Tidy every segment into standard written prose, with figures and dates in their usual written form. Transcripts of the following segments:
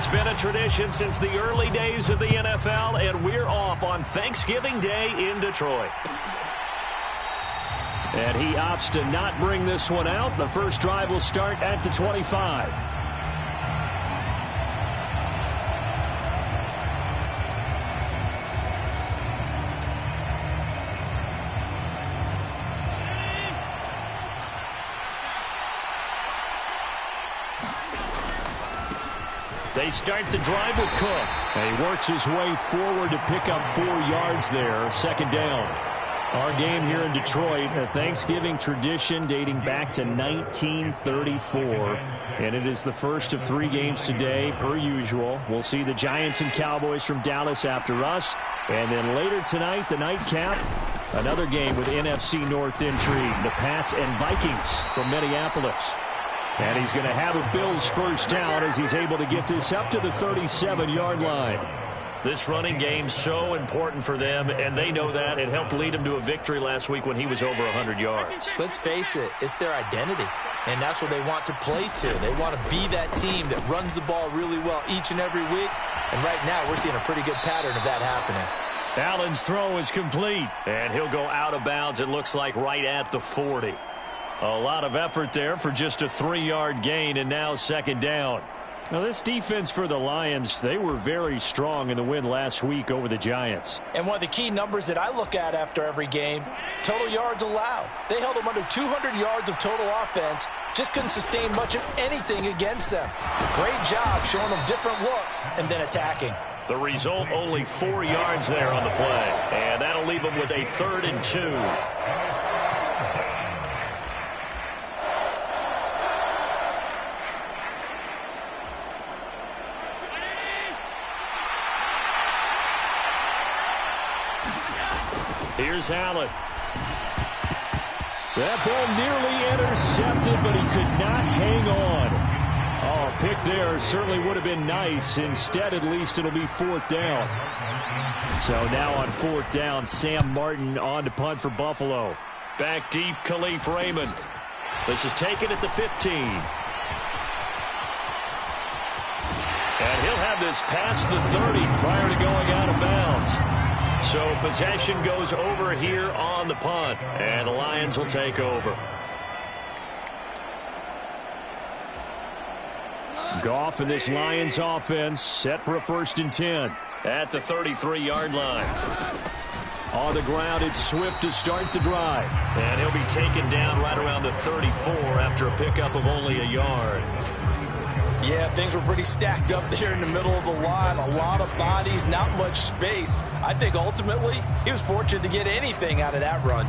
It's been a tradition since the early days of the NFL, and we're off on Thanksgiving Day in Detroit. And he opts to not bring this one out. The first drive will start at the 25. They start the drive with Cook. And he works his way forward to pick up 4 yards there. Second down. Our game here in Detroit, a Thanksgiving tradition dating back to 1934. And it is the first of 3 games today, per usual. We'll see the Giants and Cowboys from Dallas after us. And then later tonight, the nightcap, another game with NFC North intrigue. The Pats and Vikings from Minneapolis. And he's going to have a Bills first down as he's able to get this up to the 37-yard line. This running game so important for them, and they know that. It helped lead them to a victory last week when he was over 100 yards. Let's face it, it's their identity, and that's what they want to play to. They want to be that team that runs the ball really well each and every week, and right now we're seeing a pretty good pattern of that happening. Allen's throw is complete, and he'll go out of bounds, it looks like, right at the 40. A lot of effort there for just a 3-yard gain, and now second down. Now, this defense for the Lions, they were very strong in the win last week over the Giants. And one of the key numbers that I look at after every game, total yards allowed. They held them under 200 yards of total offense, just couldn't sustain much of anything against them. Great job showing them different looks and then attacking. The result, only 4 yards there on the play, and that'll leave them with a 3rd and 2. Here's Allen. That ball nearly intercepted, but he could not hang on. Oh, pick there certainly would have been nice. Instead, at least it'll be 4th down. So now on 4th down, Sam Martin on to punt for Buffalo. Back deep, Khalif Raymond. This is taken at the 15. And he'll have this past the 30 prior to going out of bounds. So possession goes over here on the punt, and the Lions will take over. Goff and this Lions offense set for a 1st and 10 at the 33-yard line. On the ground, it's Swift to start the drive. And he'll be taken down right around the 34 after a pickup of only a yard. Yeah, things were pretty stacked up there in the middle of the line. A lot of bodies, not much space. I think ultimately he was fortunate to get anything out of that run.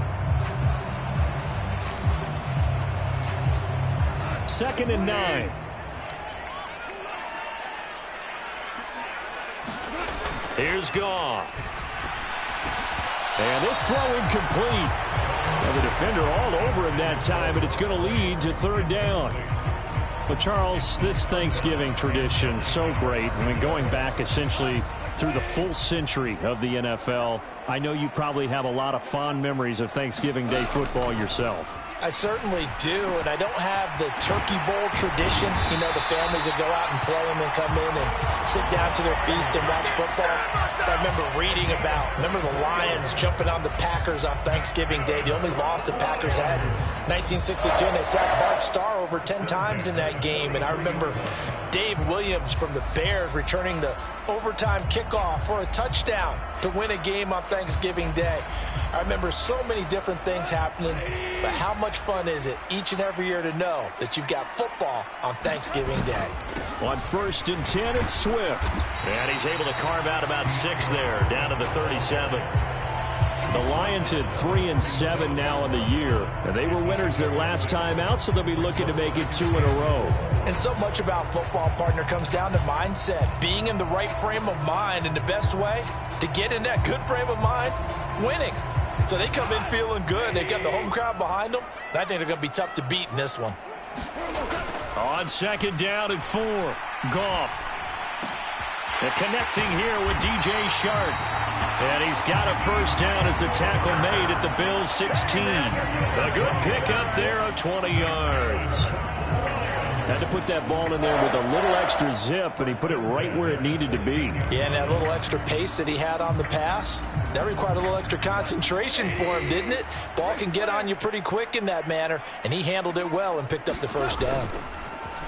2nd and 9. Here's Goff. And this throw incomplete. Well, the defender all over him that time, but it's going to lead to 3rd down. But, Charles, this Thanksgiving tradition, so great. I mean, going back essentially through the full century of the NFL, I know you probably have a lot of fond memories of Thanksgiving Day football yourself. I certainly do, and I don't have the Turkey Bowl tradition. You know, the families that go out and play and then come in and sit down to their feast and watch football. I remember reading remember the Lions jumping on the Packers on Thanksgiving Day. The only loss the Packers had in 1962, and they sacked Bart Starr over 10 times in that game. And I remember Dave Williams from the Bears returning the overtime kickoff for a touchdown to win a game on Thanksgiving Day. I remember so many different things happening, but how much fun is it each and every year to know that you've got football on Thanksgiving Day? On 1st and 10, it's Swift. And he's able to carve out about 6 there, down to the 37. The Lions had 3-7 now in the year, and they were winners their last time out, so they'll be looking to make it 2 in a row. And so much about football, partner, comes down to mindset, being in the right frame of mind, and the best way to get in that good frame of mind, winning. So they come in feeling good. They got the home crowd behind them, and I think they're going to be tough to beat in this one. On 2nd down and 4, Goff. And connecting here with DJ Shark. And he's got a 1st down as the tackle made at the Bills' 16. A good pickup there of 20 yards. Had to put that ball in there with a little extra zip, and he put it right where it needed to be. Yeah, and that little extra pace that he had on the pass, that required a little extra concentration for him, didn't it? Ball can get on you pretty quick in that manner, and he handled it well and picked up the first down.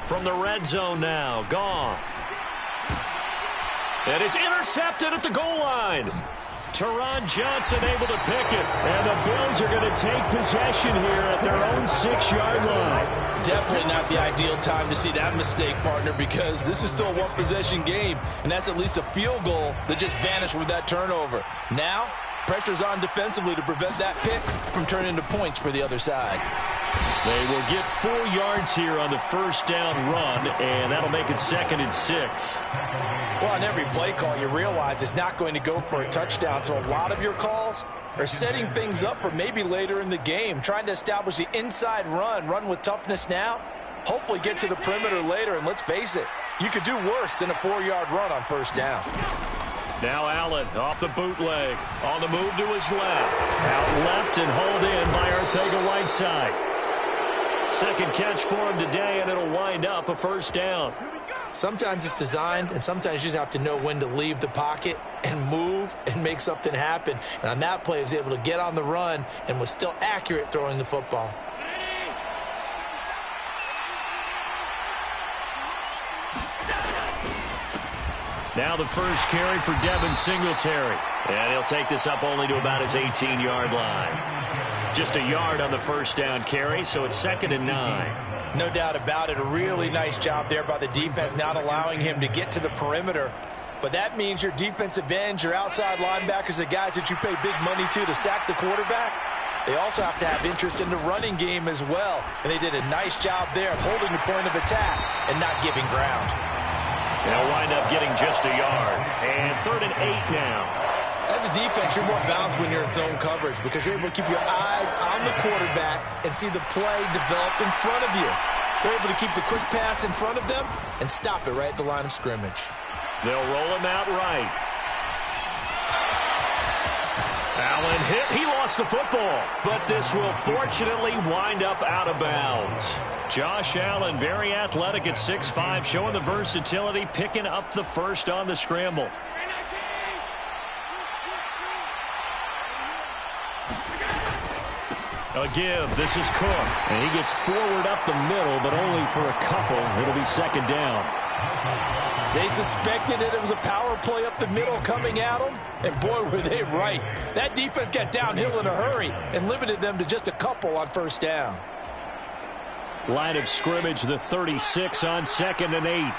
From the red zone now, Goff. And it's intercepted at the goal line. Teron Johnson able to pick it. And the Bills are going to take possession here at their own 6-yard line. Definitely not the ideal time to see that mistake, partner, because this is still a one-possession game, and that's at least a field goal that just vanished with that turnover. Now, pressure's on defensively to prevent that pick from turning into points for the other side. They will get 4 yards here on the first down run, and that'll make it 2nd and 6. Well, on every play call, you realize it's not going to go for a touchdown, so a lot of your calls are setting things up for maybe later in the game, trying to establish the inside run with toughness now, hopefully get to the perimeter later, and let's face it, you could do worse than a 4-yard run on first down. Now Allen off the bootleg, on the move to his left. Out left and hauled in by Arcega-Whiteside. Second catch for him today, and it'll wind up a first down. Sometimes it's designed, and sometimes you just have to know when to leave the pocket and move and make something happen. And on that play, he was able to get on the run and was still accurate throwing the football. Now the first carry for Devin Singletary. And he'll take this up only to about his 18-yard line. Just a yard on the first down carry, so it's 2nd and 9. No doubt about it. A really nice job there by the defense, not allowing him to get to the perimeter. But that means your defensive ends, your outside linebackers, the guys that you pay big money to sack the quarterback, they also have to have interest in the running game as well. And they did a nice job there of holding the point of attack and not giving ground. They'll wind up getting just a yard. And 3rd and 8 now. As a defense, you're more balanced when you're in zone coverage because you're able to keep your eyes on the quarterback and see the play develop in front of you. They're able to keep the quick pass in front of them and stop it right at the line of scrimmage. They'll roll him out right. Allen hit. He lost the football, but this will fortunately wind up out of bounds. Josh Allen, very athletic at 6'5", showing the versatility, picking up the first on the scramble. A give. This is Cook. And he gets forward up the middle, but only for a couple. It'll be 2nd down. They suspected it was a power play up the middle coming at them, and boy, were they right. That defense got downhill in a hurry and limited them to just a couple on first down. Line of scrimmage, the 36 on 2nd and 8.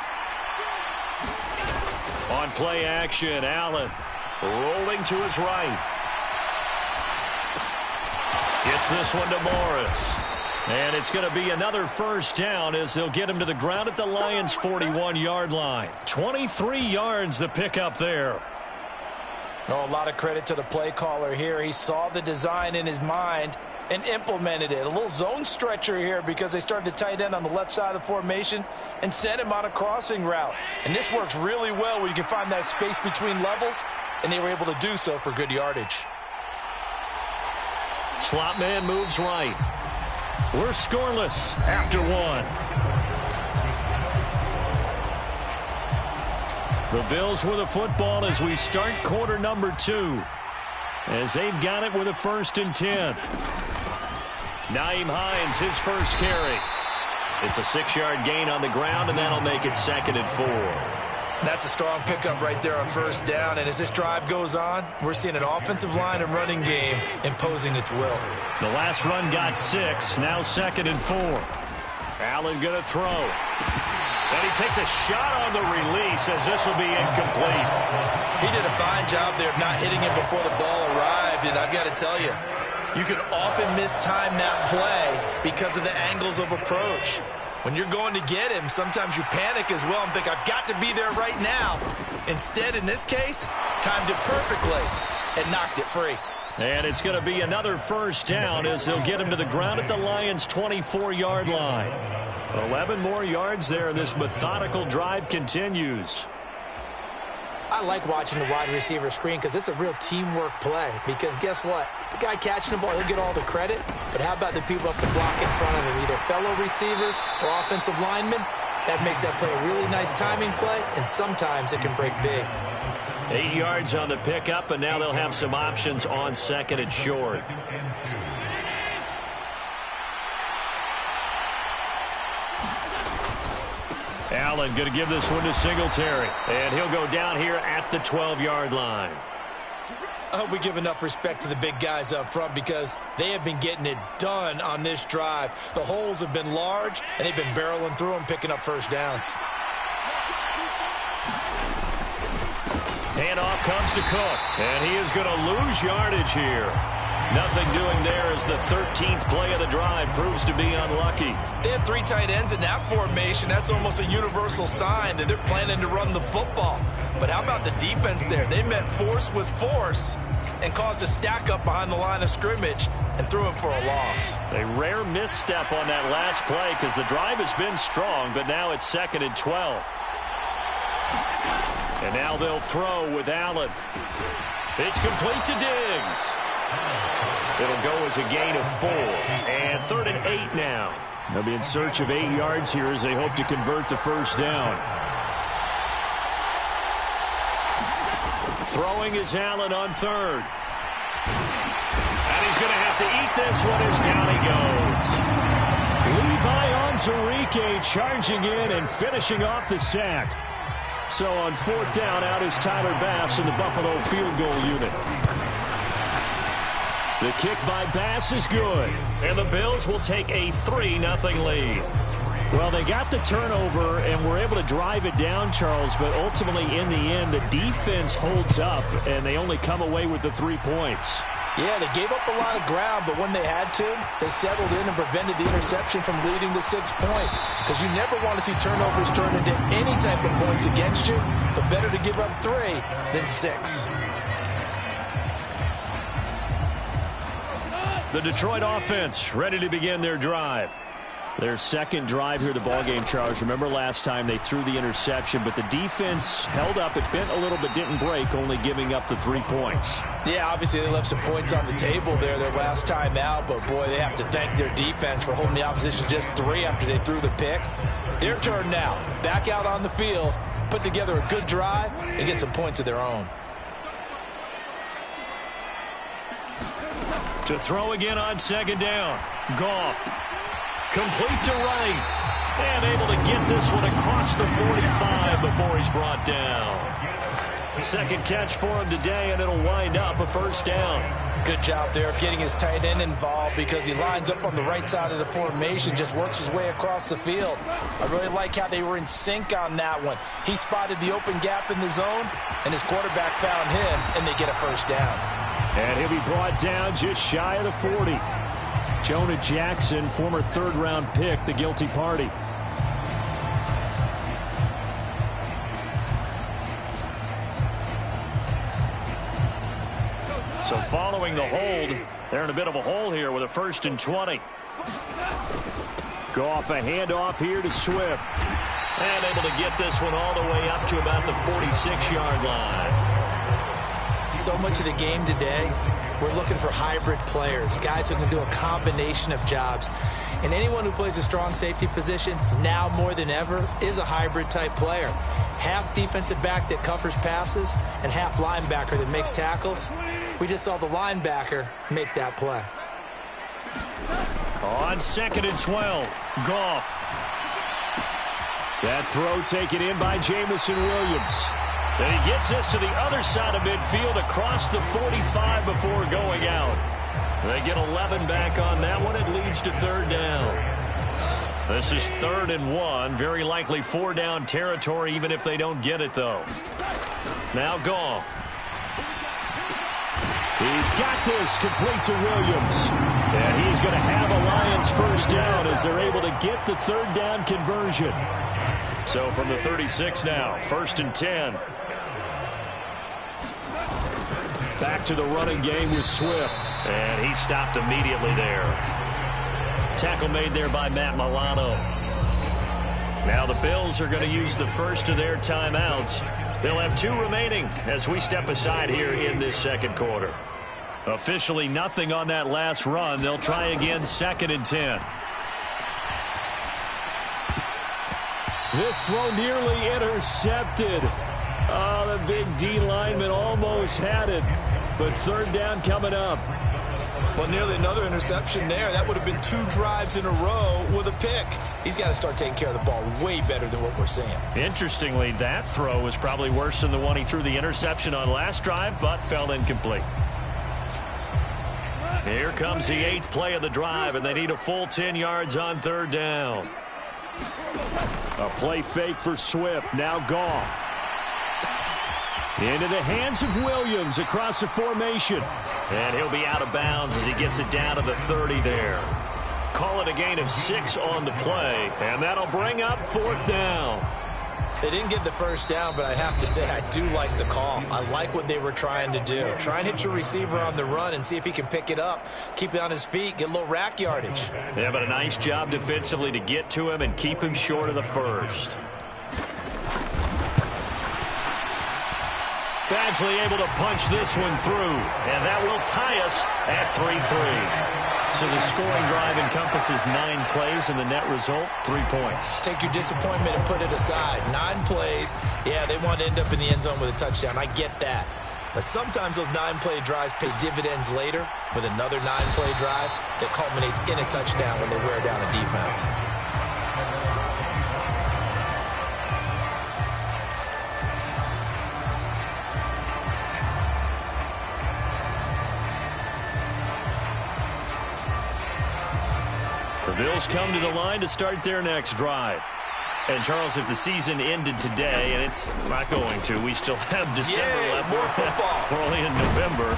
On play action, Allen rolling to his right. Gets this one to Morris. And it's going to be another first down as they'll get him to the ground at the Lions' 41-yard line. 23 yards the pickup there. Oh, a lot of credit to the play caller here. He saw the design in his mind and implemented it. A little zone stretcher here because they started the tight end on the left side of the formation and sent him on a crossing route. And this works really well when you can find that space between levels, and they were able to do so for good yardage. Slot man moves right. We're scoreless after 1. The Bills with a football as we start quarter number 2. As they've got it with a 1st and 10. Nyheim Hines, his first carry. It's a 6-yard gain on the ground, and that'll make it 2nd and 4. That's a strong pickup right there on first down. And as this drive goes on, we're seeing an offensive line and running game imposing its will. The last run got 6. Now 2nd and 4. Allen going to throw. And he takes a shot on the release as this will be incomplete. He did a fine job there of not hitting him before the ball arrived. And I've got to tell you, you can often mistime that play because of the angles of approach. When you're going to get him, sometimes you panic as well and think, I've got to be there right now. Instead, in this case, timed it perfectly and knocked it free. And it's going to be another first down as they'll get him to the ground at the Lions' 24-yard line. 11 more yards there. This methodical drive continues. I like watching the wide receiver screen because it's a real teamwork play. Because guess what? The guy catching the ball, he'll get all the credit. But how about the people up to block in front of him, either fellow receivers or offensive linemen? That makes that play a really nice timing play, and sometimes it can break big. 8 yards on the pickup, and now they'll have some options on second and short. Allen going to give this one to Singletary, and he'll go down here at the 12-yard line. I hope we give enough respect to the big guys up front because they have been getting it done on this drive. The holes have been large, and they've been barreling through them, picking up first downs. Handoff comes to Cook, and he is going to lose yardage here. Nothing doing there as the 13th play of the drive proves to be unlucky. They have 3 tight ends in that formation. That's almost a universal sign that they're planning to run the football. But how about the defense there? They met force with force and caused a stack up behind the line of scrimmage and threw him for a loss. A rare misstep on that last play because the drive has been strong, but now it's 2nd and 12. And now they'll throw with Allen. It's complete to Diggs. It'll go as a gain of 4. And 3rd and 8 now. They'll be in search of 8 yards here as they hope to convert the first down. Throwing is Allen on 3rd. And he's going to have to eat this one as down he goes. Levi Onwuzurike charging in and finishing off the sack. So on 4th down, out is Tyler Bass in the Buffalo field goal unit. The kick by Bass is good, and the Bills will take a 3-0 lead. Well, they got the turnover and were able to drive it down, Charles, but ultimately in the end, the defense holds up, and they only come away with the 3 points. Yeah, they gave up a lot of ground, but when they had to, they settled in and prevented the interception from leading to 6 points. Because you never want to see turnovers turn into any type of points against you, but better to give up 3 than 6. The Detroit offense ready to begin their drive. Their second drive here, the ballgame, Charles. Remember last time they threw the interception, but the defense held up. It bent a little but didn't break, only giving up the 3 points. Yeah, obviously they left some points on the table there their last time out, but boy, they have to thank their defense for holding the opposition just 3 after they threw the pick. Their turn now. Back out on the field, put together a good drive, and get some points of their own. To throw again on 2nd down. Goff. Complete to right. And able to get this one across the 45 before he's brought down. Second catch for him today, and it'll wind up a first down. Good job there of getting his tight end involved because he lines up on the right side of the formation, just works his way across the field. I really like how they were in sync on that one. He spotted the open gap in the zone, and his quarterback found him, and they get a first down. And he'll be brought down just shy of the 40. Jonah Jackson, former 3rd-round pick, the guilty party. So following the hold, they're in a bit of a hole here with a 1st and 20. Goff, a handoff here to Swift. And able to get this one all the way up to about the 46-yard line. So much of the game today, we're looking for hybrid players, guys who can do a combination of jobs. And anyone who plays a strong safety position, now more than ever, is a hybrid-type player. Half defensive back that covers passes and half linebacker that makes tackles. We just saw the linebacker make that play. On 2nd and 12, Goff. That throw taken in by Jamison Williams. And he gets this to the other side of midfield across the 45 before going out. They get 11 back on that one. It leads to 3rd down. This is 3rd and 1. Very likely 4-down territory, even if they don't get it, though. Now Goff. He's got this complete to Williams. And he's going to have a Lions first down as they're able to get the 3rd down conversion. So from the 36 now, 1st and 10. Back to the running game with Swift. And he stopped immediately there. Tackle made there by Matt Milano. Now the Bills are going to use the first of their timeouts. They'll have 2 remaining as we step aside here in this second quarter. Officially nothing on that last run. They'll try again 2nd and 10. This throw nearly intercepted. Oh, the big D lineman almost had it. But 3rd down coming up. Well, nearly another interception there. That would have been 2 drives in a row with a pick. He's got to start taking care of the ball way better than what we're seeing. Interestingly, that throw was probably worse than the one he threw the interception on last drive, but fell incomplete. Here comes the 8th play of the drive, and they need a full 10 yards on 3rd down. A play fake for Swift. Now Goff. Into the hands of Williams across the formation. And he'll be out of bounds as he gets it down to the 30 there. Call it a gain of 6 on the play, and that'll bring up 4th down. They didn't get the first down, but I have to say I do like the call. I like what they were trying to do. Try and hit your receiver on the run and see if he can pick it up, keep it on his feet, get a little rack yardage. Yeah, but a nice job defensively to get to him and keep him short of the first. Badgley able to punch this one through, and that will tie us at 3-3. So the scoring drive encompasses 9 plays, and the net result, 3 points. Take your disappointment and put it aside. 9 plays. Yeah, they want to end up in the end zone with a touchdown. I get that. But sometimes those 9-play drives pay dividends later with another 9-play drive that culminates in a touchdown when they wear down a defense. The Bills come to the line to start their next drive. And, Charles, if the season ended today, and it's not going to, we still have December left. More football. We're only in November.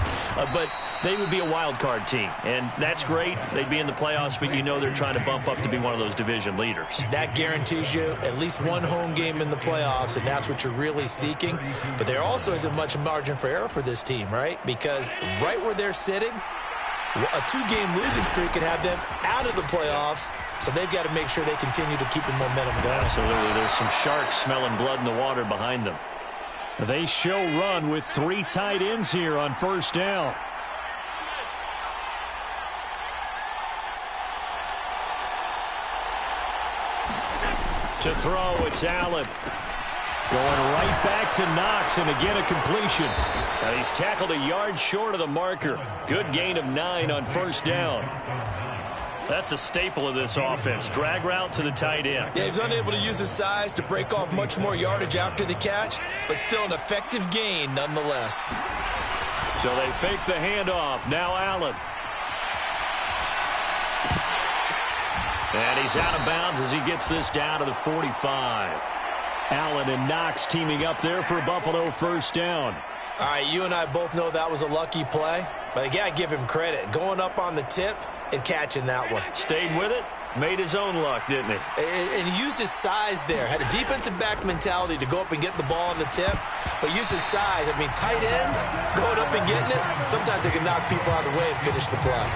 But they would be a wild card team. And that's great. They'd be in the playoffs, but you know they're trying to bump up to be one of those division leaders. That guarantees you at least one home game in the playoffs, and that's what you're really seeking. But there also isn't much margin for error for this team, right? Because right where they're sitting, a 2-game losing streak could have them out of the playoffs, so they've got to make sure they continue to keep the momentum going. Absolutely. There's some sharks smelling blood in the water behind them. They show run with 3 tight ends here on 1st down. To throw, it's Allen. Going right back to Knox, and again a completion. And he's tackled a yard short of the marker. Good gain of 9 on 1st down. That's a staple of this offense. Drag route to the tight end. Yeah, he's unable to use his size to break off much more yardage after the catch, but still an effective gain nonetheless. So they fake the handoff. Now Allen. And he's out of bounds as he gets this down to the 45. Allen and Knox teaming up there for Buffalo 1st down. All right, you and I both know that was a lucky play, but I got to give him credit. Going up on the tip and catching that one. Stayed with it, made his own luck, didn't he? And he used his size there. Had a defensive back mentality to go up and get the ball on the tip, but used his size. I mean, tight ends going up and getting it, sometimes they can knock people out of the way and finish the play.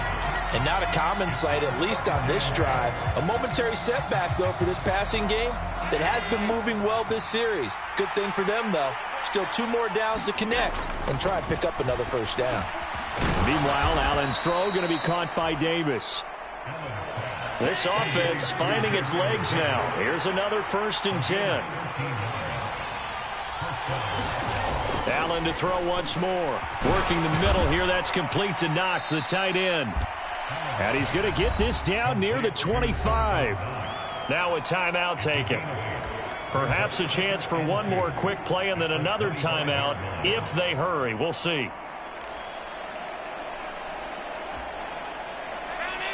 And not a common sight, at least on this drive. A momentary setback, though, for this passing game that has been moving well this series. Good thing for them, though. Still 2 more downs to connect and try and pick up another 1st down. Meanwhile, Allen's throw going to be caught by Davis. This offense finding its legs now. Here's another 1st and 10. Allen to throw once more. Working the middle here. That's complete to Knox, the tight end. And he's going to get this down near the 25. Now a timeout taken. Perhaps a chance for one more quick play and then another timeout if they hurry. We'll see.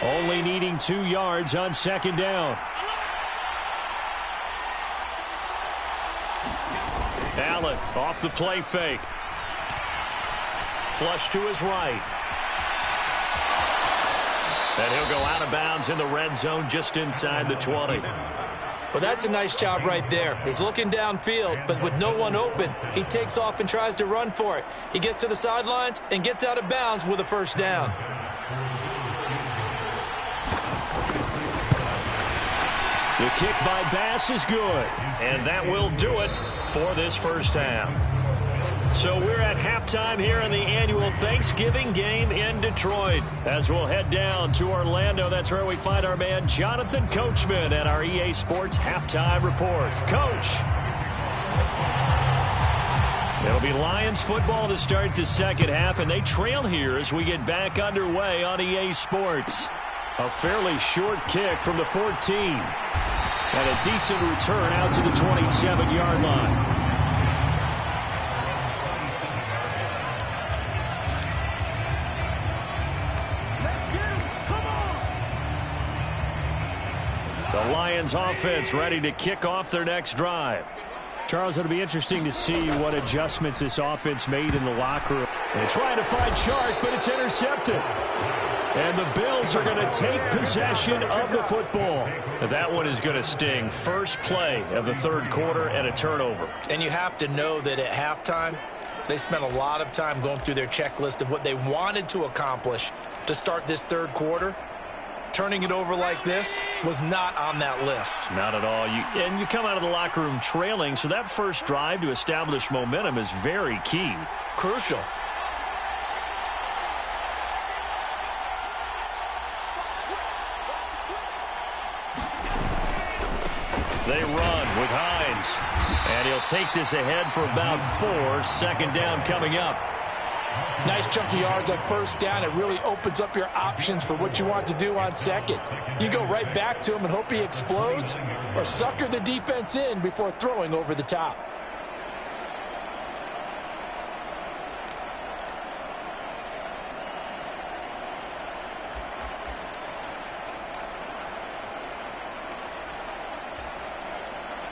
Only needing 2 yards on 2nd down. Allen off the play fake. Flush to his right. And he'll go out of bounds in the red zone just inside the 20. Well, that's a nice job right there. He's looking downfield, but with no one open, he takes off and tries to run for it. He gets to the sidelines and gets out of bounds with a 1st down. The kick by Bass is good. And that will do it for this first half. So we're at halftime here in the annual Thanksgiving game in Detroit. As we'll head down to Orlando, that's where we find our man Jonathan Coachman at our EA Sports Halftime Report. Coach. It'll be Lions football to start the second half, and they trail here as we get back underway on EA Sports. A fairly short kick from the 14. And a decent return out to the 27-yard line. The Lions offense ready to kick off their next drive. Charles, it'll be interesting to see what adjustments this offense made in the locker room. They're trying to find Chark, but it's intercepted. And the Bills are going to take possession of the football. That one is going to sting. First play of the third quarter and a turnover. And you have to know that at halftime, they spent a lot of time going through their checklist of what they wanted to accomplish to start this third quarter. Turning it over like this was not on that list. Not at all. And you come out of the locker room trailing, so that first drive to establish momentum is very key. Crucial. They run with Hines. And he'll take this ahead for about 4. Second down coming up. Nice chunky yards on first down. It really opens up your options for what you want to do on second. You go right back to him and hope he explodes, or sucker the defense in before throwing over the top.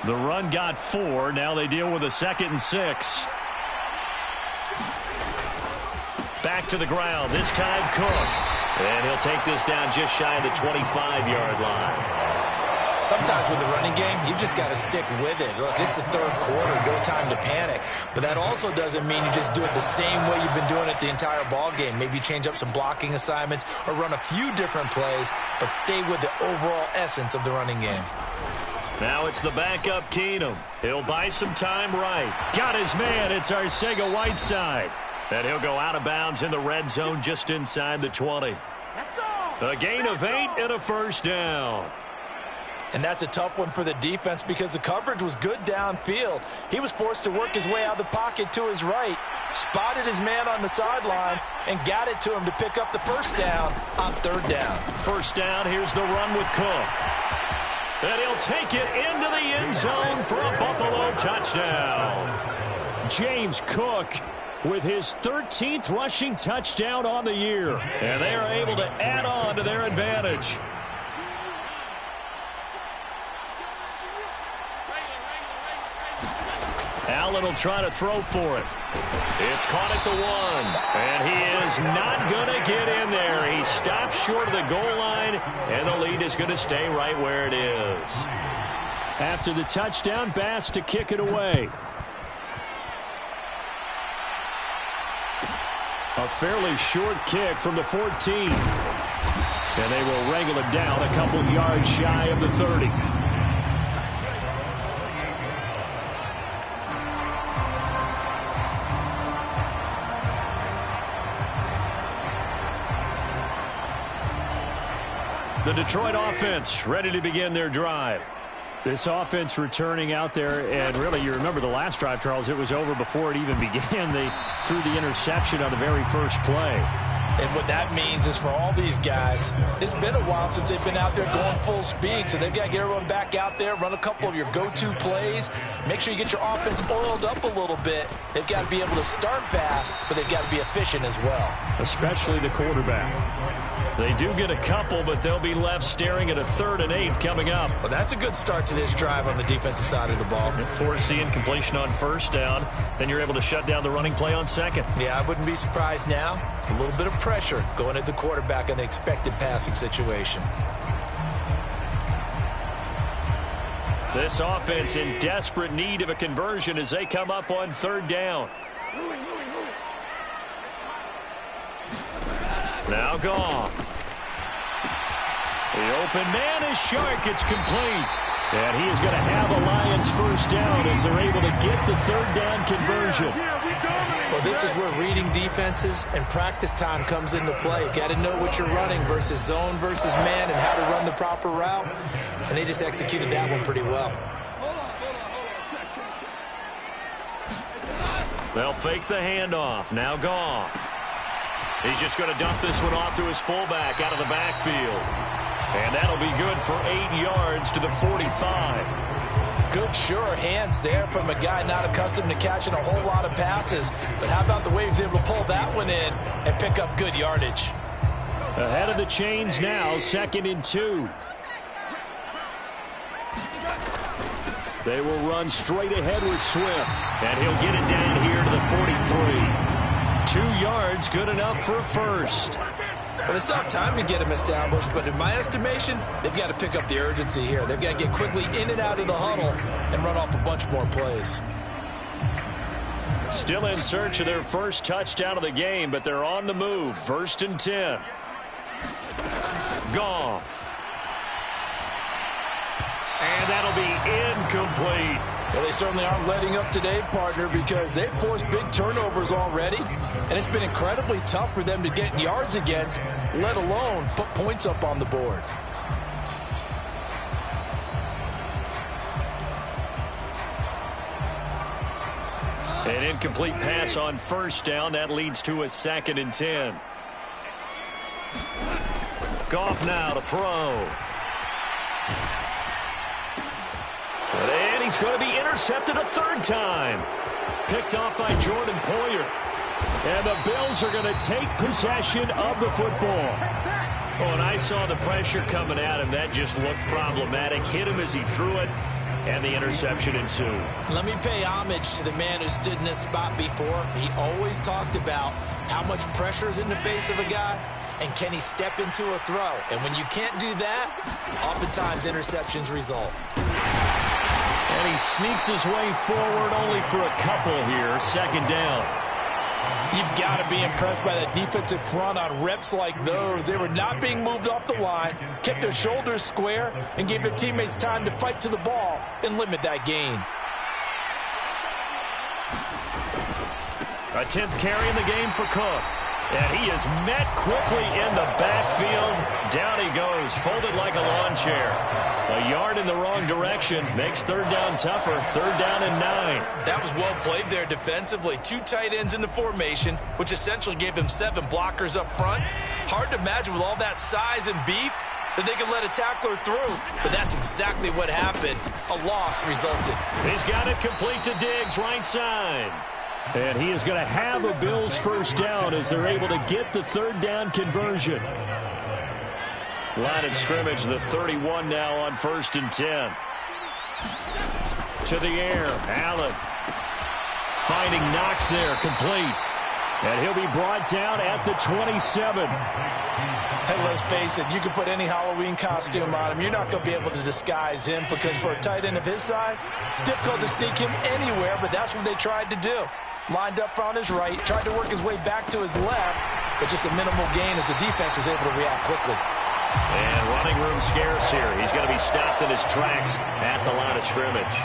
The run got 4. Now they deal with a 2nd and 6. Back to the ground. This time Cook. And he'll take this down just shy of the 25-yard line. Sometimes with the running game, you just got to stick with it. Look, it's the third quarter. No time to panic. But that also doesn't mean you just do it the same way you've been doing it the entire ball game. Maybe change up some blocking assignments or run a few different plays, but stay with the overall essence of the running game. Now it's the backup Keenum. He'll buy some time right. Got his man. It's Arcega-Whiteside. And he'll go out of bounds in the red zone just inside the 20. A gain of 8 and a first down. And that's a tough one for the defense because the coverage was good downfield. He was forced to work his way out of the pocket to his right, spotted his man on the sideline, and got it to him to pick up the first down on third down. First down, here's the run with Cook. And he'll take it into the end zone for a Buffalo touchdown. James Cook with his 13th rushing touchdown on the year. And they are able to add on to their advantage. Allen will try to throw for it. It's caught at the 1. And he is not going to get in there. He stops short of the goal line, and the lead is going to stay right where it is. After the touchdown, Bass to kick it away. A fairly short kick from the 14. And they will wrangle him down a couple yards shy of the 30. The Detroit offense ready to begin their drive. This offense returning out there, and really, you remember the last drive, Charles, it was over before it even began. They threw the interception on the very first play. And what that means is for all these guys, it's been a while since they've been out there going full speed, so they've got to get everyone back out there, run a couple of your go-to plays, make sure you get your offense oiled up a little bit. They've got to be able to start fast, but they've got to be efficient as well. Especially the quarterback. They do get a couple, but they'll be left staring at a 3rd and 8 coming up. Well, that's a good start to this drive on the defensive side of the ball. Forcing completion on first down. Then you're able to shut down the running play on second. Yeah, I wouldn't be surprised now. A little bit of pressure going at the quarterback in the expected passing situation. This offense in desperate need of a conversion as they come up on 3rd down. Now Goff. The open man is Shark. It's complete. And he is going to have a Lions first down as they're able to get the third down conversion. Well, this is where reading defenses and practice time comes into play. Got to know what you're running versus zone versus man and how to run the proper route. And they just executed that one pretty well. They'll fake the handoff. Now Goff. He's just going to dump this one off to his fullback out of the backfield. And that'll be good for 8 yards to the 45. Good, sure hands there from a guy not accustomed to catching a whole lot of passes. But how about the way he was able to pull that one in and pick up good yardage? Ahead of the chains now, 2nd and 2. They will run straight ahead with Swift. And he'll get it down here to the 43. 2 yards, good enough for a first. Well, they still have time to get him established, but in my estimation, they've got to pick up the urgency here. They've got to get quickly in and out of the huddle and run off a bunch more plays. Still in search of their first touchdown of the game, but they're on the move. 1st and 10. Goff. And that'll be incomplete. Well, they certainly aren't letting up today, partner, because they've forced big turnovers already, and it's been incredibly tough for them to get yards against, let alone put points up on the board. An incomplete pass on first down. That leads to a 2nd and 10. Goff now to throw. And he's going to be intercepted a 3rd time. Picked off by Jordan Poyer. And the Bills are going to take possession of the football. Oh, and I saw the pressure coming at him. That just looked problematic. Hit him as he threw it, and the interception ensued. Let me pay homage to the man who stood in this spot before. He always talked about how much pressure is in the face of a guy, and can he step into a throw. And when you can't do that, oftentimes interceptions result. And he sneaks his way forward only for a couple here. 2nd down. You've got to be impressed by that defensive front on reps like those. They were not being moved off the line, kept their shoulders square, and gave their teammates time to fight to the ball and limit that gain. A 10th carry in the game for Cook. And he is met quickly in the backfield. Down he goes, folded like a lawn chair. A yard in the wrong direction makes 3rd down tougher. 3rd down and 9. That was well played there defensively. 2 tight ends in the formation, which essentially gave them 7 blockers up front. Hard to imagine with all that size and beef that they could let a tackler through. But that's exactly what happened. A loss resulted. He's got it complete to Diggs, right side. And he is going to have a Bills first down as they're able to get the 3rd down conversion. Line of scrimmage, the 31 now on 1st and 10. To the air, Allen. Finding Knox there, complete. And he'll be brought down at the 27. And let's face it, you can put any Halloween costume on him. You're not going to be able to disguise him because for a tight end of his size, difficult to sneak him anywhere, but that's what they tried to do. Lined up on his right, tried to work his way back to his left, but just a minimal gain as the defense was able to react quickly. And running room scarce here. He's going to be stopped in his tracks at the line of scrimmage.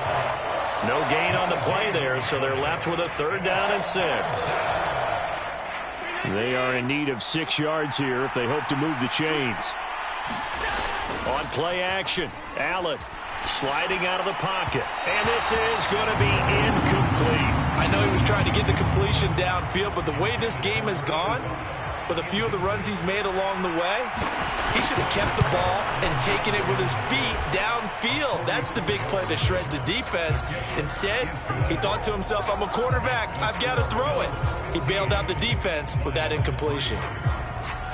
No gain on the play there, so they're left with a 3rd down and 6. They are in need of 6 yards here if they hope to move the chains. On play action, Allen sliding out of the pocket. And this is going to be incomplete. I know he was trying to get the completion downfield, but the way this game has gone, with a few of the runs he's made along the way, he should have kept the ball and taken it with his feet downfield. That's the big play that shreds the defense. Instead, he thought to himself, I'm a quarterback, I've got to throw it. He bailed out the defense with that incompletion.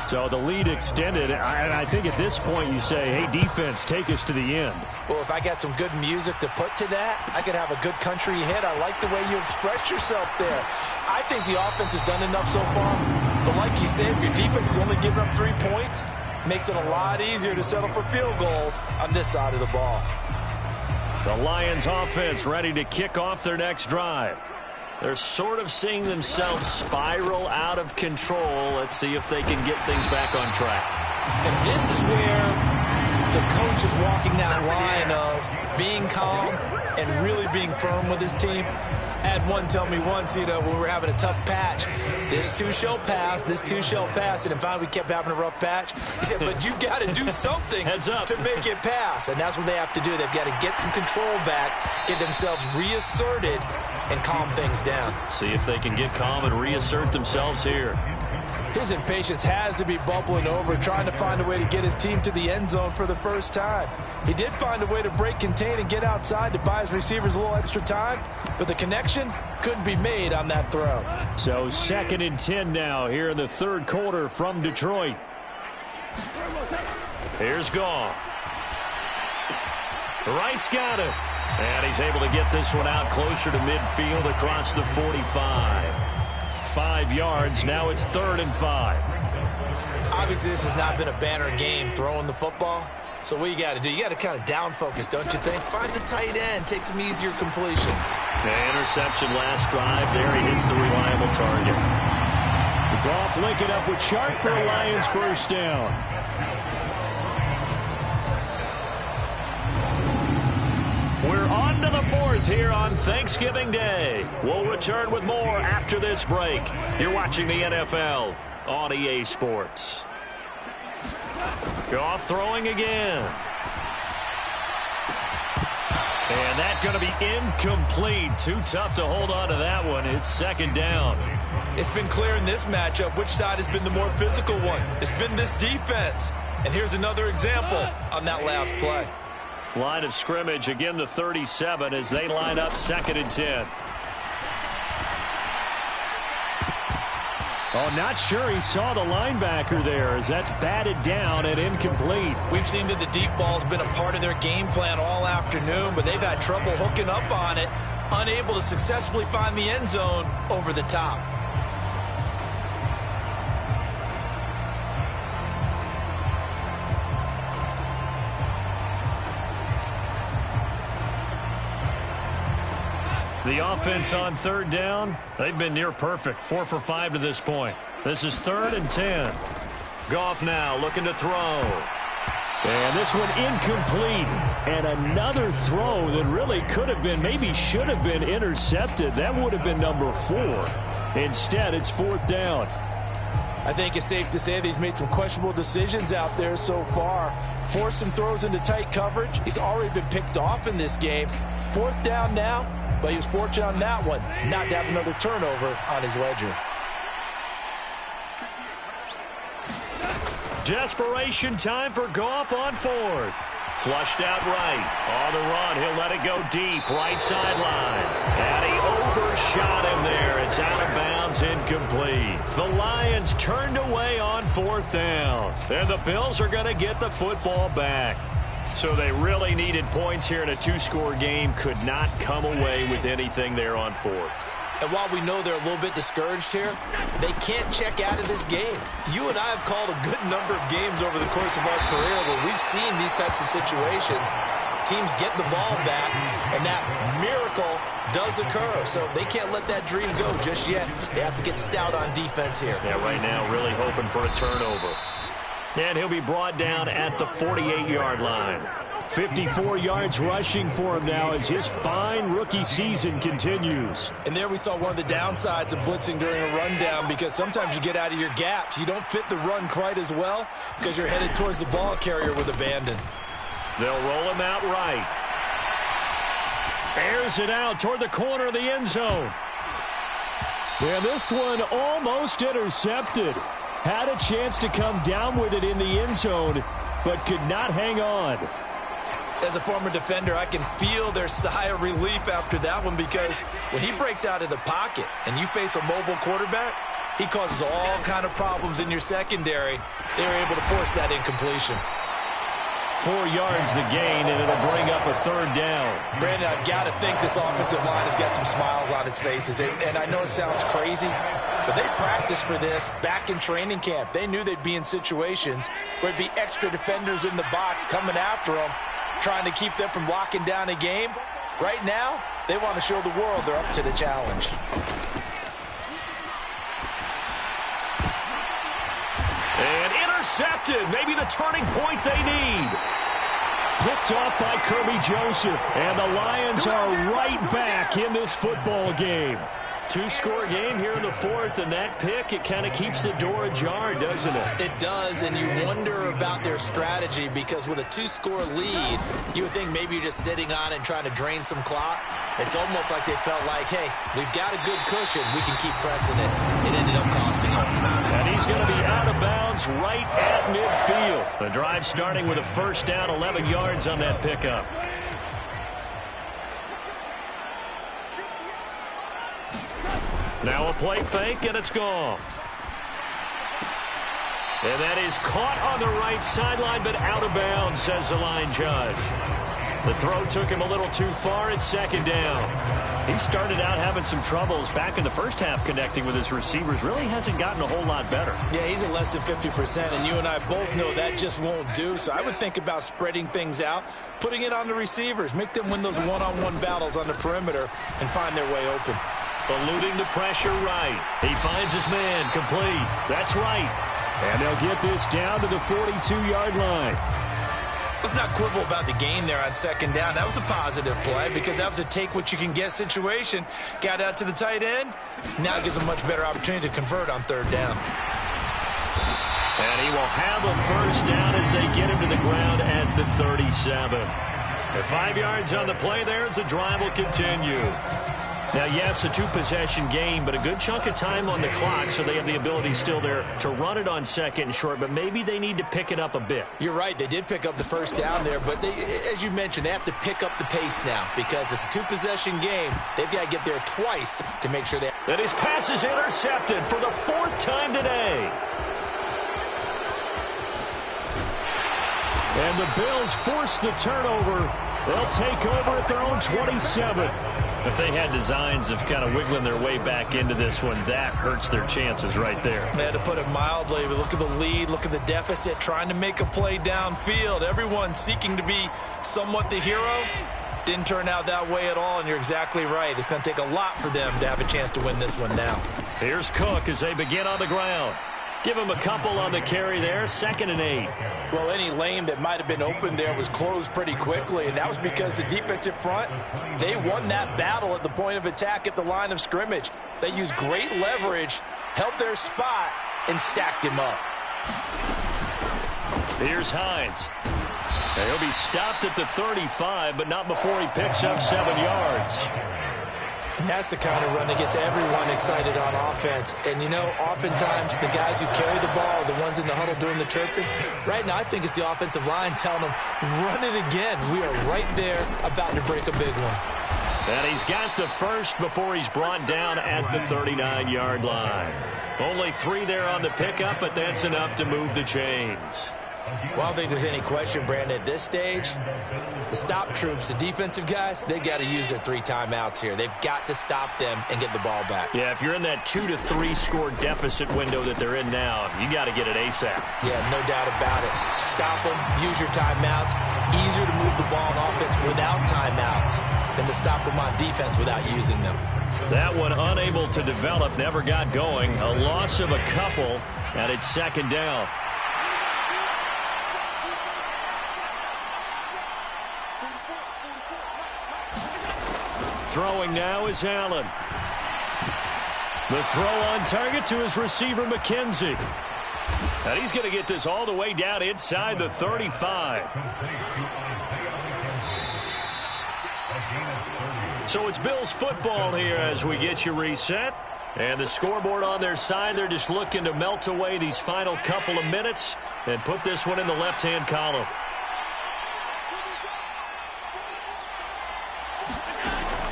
So the lead extended, and I think at this point you say, hey, defense, take us to the end. Well, if I got some good music to put to that, I could have a good country hit. I like the way you expressed yourself there. I think the offense has done enough so far. But like you said, if your defense is only giving up 3 points, makes it a lot easier to settle for field goals on this side of the ball. The Lions offense ready to kick off their next drive. They're sort of seeing themselves spiral out of control. Let's see if they can get things back on track. And this is where the coach is walking that line of being calm and really being firm with his team. I had one tell me once, when we were having a tough patch, this too shall pass, this too shall pass. And finally we kept having a rough patch. He said, but you've got to do something to make it pass. And that's what they have to do. They've got to get some control back, get themselves reasserted, and calm things down. See if they can get calm and reassert themselves here. His impatience has to be bubbling over, trying to find a way to get his team to the end zone for the first time. He did find a way to break contain and get outside to buy his receivers a little extra time, but the connection couldn't be made on that throw. So 2nd and 10 now here in the third quarter from Detroit. Here's Goff. Wright's got it. And he's able to get this one out closer to midfield across the 45. 5 yards. Now it's 3rd and 5. Obviously, this has not been a banner game throwing the football. So what you got to do, you got to kind of down focus, don't you think? Find the tight end, take some easier completions. Interception last drive. There he hits the reliable target. Goff linking up with Sharp for a Lions first down. We're on to the 4th here on Thanksgiving Day. We'll return with more after this break. You're watching the NFL on EA Sports. Goff throwing again. And that's going to be incomplete. Too tough to hold on to that one. It's 2nd down. It's been clear in this matchup which side has been the more physical one. It's been this defense. And here's another example on that last play. Line of scrimmage, again the 37 as they line up 2nd and 10. Oh, not sure he saw the linebacker there as that's batted down and incomplete. We've seen that the deep ball's been a part of their game plan all afternoon, but they've had trouble hooking up on it, unable to successfully find the end zone over the top. The offense on 3rd down, they've been near perfect. 4 for 5 to this point. This is 3rd and 10. Goff now looking to throw. And this one incomplete. And another throw that really could have been, maybe should have been intercepted. That would have been number 4. Instead, it's 4th down. I think it's safe to say that he's made some questionable decisions out there so far. Forced some throws into tight coverage. He's already been picked off in this game. 4th down now. But he was fortunate on that one, not to have another turnover on his ledger. Desperation time for Goff on 4th. Flushed out right. On the run, he'll let it go deep. Right sideline. And he overshot him there. It's out of bounds, incomplete. The Lions turned away on 4th down. And the Bills are going to get the football back. So they really needed points here in a 2-score game. Could not come away with anything there on 4th. And while we know they're a little bit discouraged here, they can't check out of this game. You and I have called a good number of games over the course of our career where we've seen these types of situations. Teams get the ball back, and that miracle does occur. So they can't let that dream go just yet. They have to get stout on defense here. Yeah, right now really hoping for a turnover. And he'll be brought down at the 48-yard line. 54 yards rushing for him now as his fine rookie season continues. And there we saw one of the downsides of blitzing during a rundown, because sometimes you get out of your gaps. You don't fit the run quite as well because you're headed towards the ball carrier with abandon. They'll roll him out right. Airs it out toward the corner of the end zone. And this one almost intercepted. Had a chance to come down with it in the end zone, but could not hang on. As a former defender, I can feel their sigh of relief after that one, because when he breaks out of the pocket and you face a mobile quarterback, he causes all kind of problems in your secondary. They were able to force that incompletion. 4 yards the gain, and it'll bring up a 3rd down. Brandon, I've got to think this offensive line has got some smiles on its faces. And I know it sounds crazy, but they practiced for this back in training camp. They knew they'd be in situations where there'd be extra defenders in the box coming after them, trying to keep them from locking down a game. Right now, they want to show the world they're up to the challenge. And intercepted. Maybe the turning point they need. picked off by Kirby Joseph. And the Lions are right back in this football game. Two-score game here in the fourth, and that pick, it kind of keeps the door ajar, doesn't it? It does, and you wonder about their strategy because with a two-score lead, you would think maybe you're just sitting on it and trying to drain some clock. It's almost like they felt like, hey, we've got a good cushion. We can keep pressing it. It ended up costing them. And he's going to be out of bounds right at midfield. The drive starting with a first down, 11 yards on that pickup. Now a play fake, and it's gone. And that is caught on the right sideline, but out of bounds, says the line judge. The throw took him a little too far. It's second down. He started out having some troubles back in the first half connecting with his receivers. Really hasn't gotten a whole lot better. Yeah, he's at less than 50%, and you and I both know that just won't do. So I would think about spreading things out, putting it on the receivers, make them win those one-on-one battles on the perimeter, and find their way open. Eluding the pressure right. He finds his man complete. That's right. And they'll get this down to the 42-yard line. Let's not quibble about the gain there on second down. That was a positive play because that was a take-what-you-can-get situation. Got out to the tight end. Now it gives him much better opportunity to convert on third down. And he will have a first down as they get him to the ground at the 37. And 5 yards on the play there as the drive will continue. Now, yes, a two-possession game, but a good chunk of time on the clock, so they have the ability still there to run it on second and short, but maybe they need to pick it up a bit. You're right. They did pick up the first down there, but they, as you mentioned, they have to pick up the pace now because it's a two-possession game. They've got to get there twice to make sure they... And his pass is intercepted for the fourth time today. And the Bills force the turnover. They'll take over at their own 27. If they had designs of kind of wiggling their way back into this one, that hurts their chances right there. They had to put it mildly. Look at the lead, look at the deficit, trying to make a play downfield. Everyone seeking to be somewhat the hero. Didn't turn out that way at all, and you're exactly right. It's going to take a lot for them to have a chance to win this one now. Here's Cook as they begin on the ground. Give him a couple on the carry there, 2nd and 8. Well, any lane that might have been open there was closed pretty quickly, and that was because the defensive front, they won that battle at the point of attack at the line of scrimmage. They used great leverage, held their spot, and stacked him up. Here's Hines. And he'll be stopped at the 35, but not before he picks up 7 yards. And that's the kind of run that gets everyone excited on offense. And, you know, oftentimes the guys who carry the ball are the ones in the huddle doing the chirping. Right now, I think it's the offensive line telling them, run it again. We are right there about to break a big one. And he's got the first before he's brought down at the 39-yard line. Only 3 there on the pickup, but that's enough to move the chains. Well, I don't think there's any question, Brandon, at this stage, the stop troops, the defensive guys, they got to use their 3 timeouts here. They've got to stop them and get the ball back. Yeah, if you're in that 2 to 3 score deficit window that they're in now, you got to get it ASAP. Yeah, no doubt about it. Stop them, use your timeouts. Easier to move the ball on offense without timeouts than to stop them on defense without using them. That one unable to develop, never got going. A loss of a couple, and it's 2nd down. Throwing now is Allen. The throw on target to his receiver, McKenzie. And he's going to get this all the way down inside the 35. So it's Bills football here as we get you reset. And the scoreboard on their side, they're just looking to melt away these final couple of minutes and put this one in the left-hand column.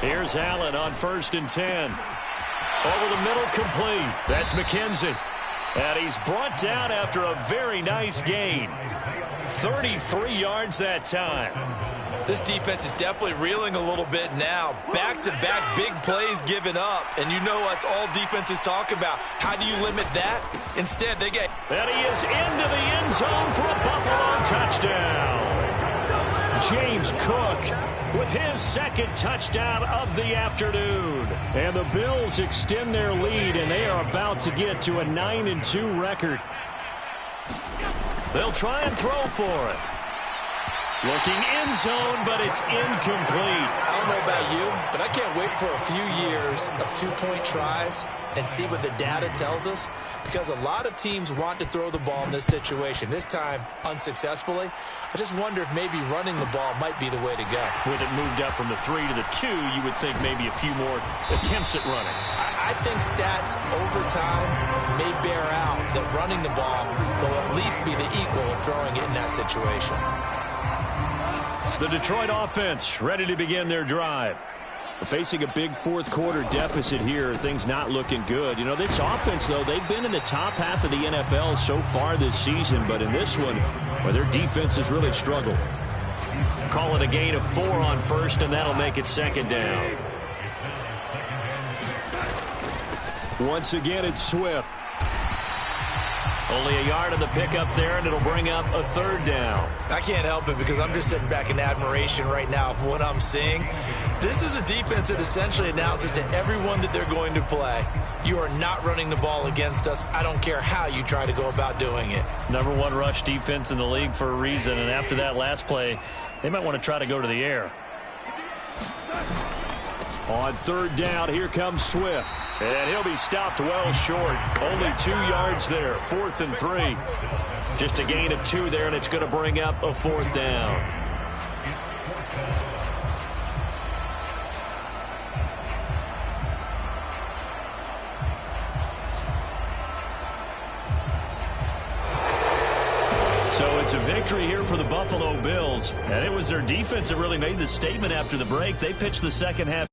Here's Allen on 1st and 10. Over the middle, complete. That's McKenzie. And he's brought down after a very nice gain. 33 yards that time. This defense is definitely reeling a little bit now. Back-to-back big plays given up. And you know that's all defenses talk about. How do you limit that? Instead, they get... And he is into the end zone for a Buffalo touchdown. James Cook with his 2nd touchdown of the afternoon. And the Bills extend their lead, and they are about to get to a 9-2 record. They'll try and throw for it. Looking end zone, but it's incomplete. I don't know about you, but I can't wait for a few years of two-point tries and see what the data tells us, because a lot of teams want to throw the ball in this situation, this time unsuccessfully. I just wonder if maybe running the ball might be the way to go. With it moved up from the 3 to the 2, you would think maybe a few more attempts at running. I think stats over time may bear out that running the ball will at least be the equal of throwing it in that situation. The Detroit offense ready to begin their drive. Facing a big fourth quarter deficit here, things not looking good. You know, this offense, though, they've been in the top half of the NFL so far this season, but in this one, well, their defense has really struggled. Call it a gain of 4 on first, and that'll make it second down. Once again, it's Swift. Only a yard of the pickup there, and it'll bring up a third down. I can't help it because I'm just sitting back in admiration right now of what I'm seeing. This is a defense that essentially announces to everyone that they're going to play, you are not running the ball against us. I don't care how you try to go about doing it. Number 1 rush defense in the league for a reason, and after that last play, they might want to try to go to the air. On third down, here comes Swift. And he'll be stopped well short. Only 2 yards there, 4th and 3. Just a gain of 2 there, and it's going to bring up a 4th down. So it's a victory here for the Buffalo Bills. And it was their defense that really made the statement after the break. They pitched the second half.